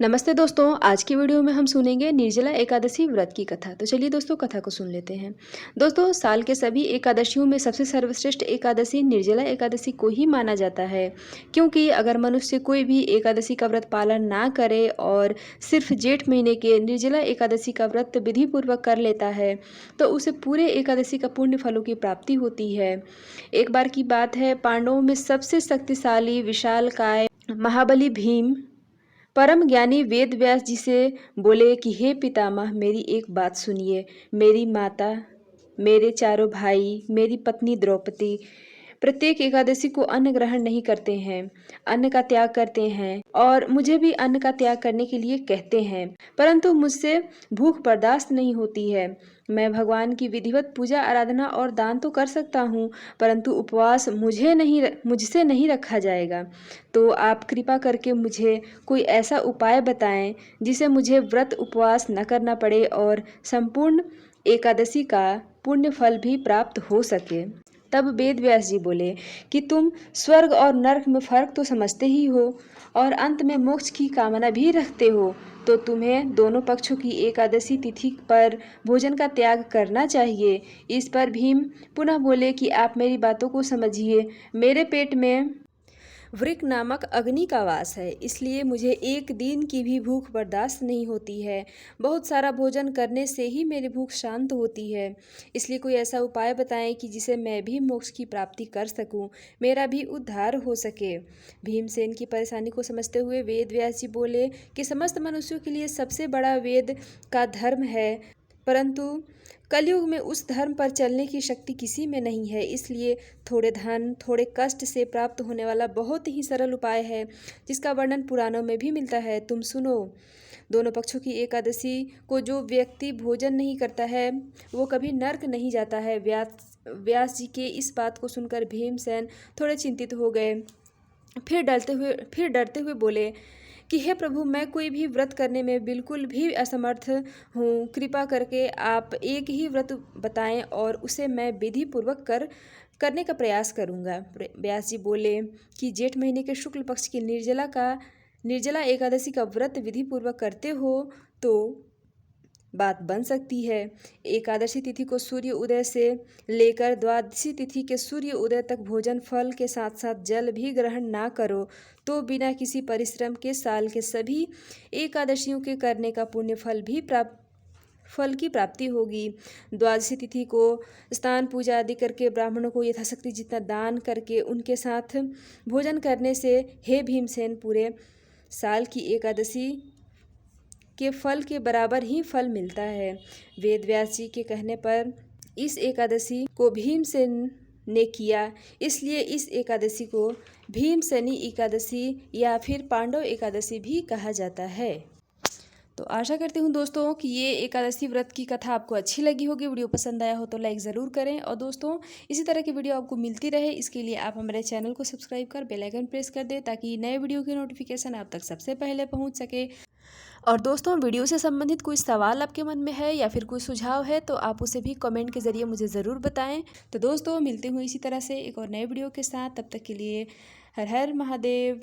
नमस्ते दोस्तों, आज की वीडियो में हम सुनेंगे निर्जला एकादशी व्रत की कथा। तो चलिए दोस्तों कथा को सुन लेते हैं। दोस्तों साल के सभी एकादशियों में सबसे सर्वश्रेष्ठ एकादशी निर्जला एकादशी को ही माना जाता है, क्योंकि अगर मनुष्य कोई भी एकादशी का व्रत पालन ना करे और सिर्फ जेठ महीने के निर्जला एकादशी का व्रत विधि पूर्वक कर लेता है तो उसे पूरे एकादशी का पुण्य फलों की प्राप्ति होती है। एक बार की बात है, पांडवों में सबसे शक्तिशाली विशालकाय महाबली भीम परम ज्ञानी वेद व्यास जी से बोले कि हे पितामह, मेरी एक बात सुनिए। मेरी माता, मेरे चारों भाई, मेरी पत्नी द्रौपदी प्रत्येक एकादशी को अन्न ग्रहण नहीं करते हैं, अन्न का त्याग करते हैं और मुझे भी अन्न का त्याग करने के लिए कहते हैं, परंतु मुझसे भूख बर्दाश्त नहीं होती है। मैं भगवान की विधिवत पूजा आराधना और दान तो कर सकता हूँ, परंतु उपवास मुझसे नहीं रखा जाएगा। तो आप कृपा करके मुझे कोई ऐसा उपाय बताएं जिसे मुझे व्रत उपवास न करना पड़े और संपूर्ण एकादशी का पुण्य फल भी प्राप्त हो सके। तब वेद व्यास जी बोले कि तुम स्वर्ग और नरक में फर्क तो समझते ही हो और अंत में मोक्ष की कामना भी रखते हो, तो तुम्हें दोनों पक्षों की एकादशी तिथि पर भोजन का त्याग करना चाहिए। इस पर भीम पुनः बोले कि आप मेरी बातों को समझिए। मेरे पेट में वृक नामक अग्नि का वास है, इसलिए मुझे एक दिन की भी भूख बर्दाश्त नहीं होती है। बहुत सारा भोजन करने से ही मेरी भूख शांत होती है, इसलिए कोई ऐसा उपाय बताएं कि जिसे मैं भी मोक्ष की प्राप्ति कर सकूं, मेरा भी उद्धार हो सके। भीमसेन की परेशानी को समझते हुए वेद व्यास जी बोले कि समस्त मनुष्यों के लिए सबसे बड़ा वेद का धर्म है, परंतु कलयुग में उस धर्म पर चलने की शक्ति किसी में नहीं है, इसलिए थोड़े धन थोड़े कष्ट से प्राप्त होने वाला बहुत ही सरल उपाय है, जिसका वर्णन पुराणों में भी मिलता है। तुम सुनो। दोनों पक्षों की एकादशी को जो व्यक्ति भोजन नहीं करता है वो कभी नर्क नहीं जाता है। व्यास जी के इस बात को सुनकर भीमसेन थोड़े चिंतित हो गए। फिर डरते हुए बोले कि हे प्रभु, मैं कोई भी व्रत करने में बिल्कुल भी असमर्थ हूँ। कृपा करके आप एक ही व्रत बताएं और उसे मैं विधि पूर्वक करने का प्रयास करूँगा। व्यास जी बोले कि जेठ महीने के शुक्ल पक्ष की निर्जला एकादशी का व्रत विधि पूर्वक करते हो तो बात बन सकती है। एकादशी तिथि को सूर्य उदय से लेकर द्वादशी तिथि के सूर्य उदय तक भोजन फल के साथ साथ जल भी ग्रहण ना करो तो बिना किसी परिश्रम के साल के सभी एकादशियों के करने का पुण्य फल की प्राप्ति होगी। द्वादशी तिथि को स्नान पूजा आदि करके ब्राह्मणों को यथाशक्ति जितना दान करके उनके साथ भोजन करने से हे भीमसेन, पूरे साल की एकादशी के फल के बराबर ही फल मिलता है। वेद व्यास जी के कहने पर इस एकादशी को भीमसेन ने किया, इसलिए इस एकादशी को भीमसेनी एकादशी या फिर पांडव एकादशी भी कहा जाता है। तो आशा करती हूँ दोस्तों कि ये एकादशी व्रत की कथा आपको अच्छी लगी होगी। वीडियो पसंद आया हो तो लाइक ज़रूर करें और दोस्तों इसी तरह की वीडियो आपको मिलती रहे, इसके लिए आप हमारे चैनल को सब्सक्राइब कर बेल आइकन प्रेस कर दें ताकि नए वीडियो की नोटिफिकेशन आप तक सबसे पहले पहुँच सके। और दोस्तों वीडियो से संबंधित कोई सवाल आपके मन में है या फिर कोई सुझाव है तो आप उसे भी कमेंट के ज़रिए मुझे ज़रूर बताएं। तो दोस्तों मिलते हुए इसी तरह से एक और नए वीडियो के साथ, तब तक के लिए हर हर महादेव।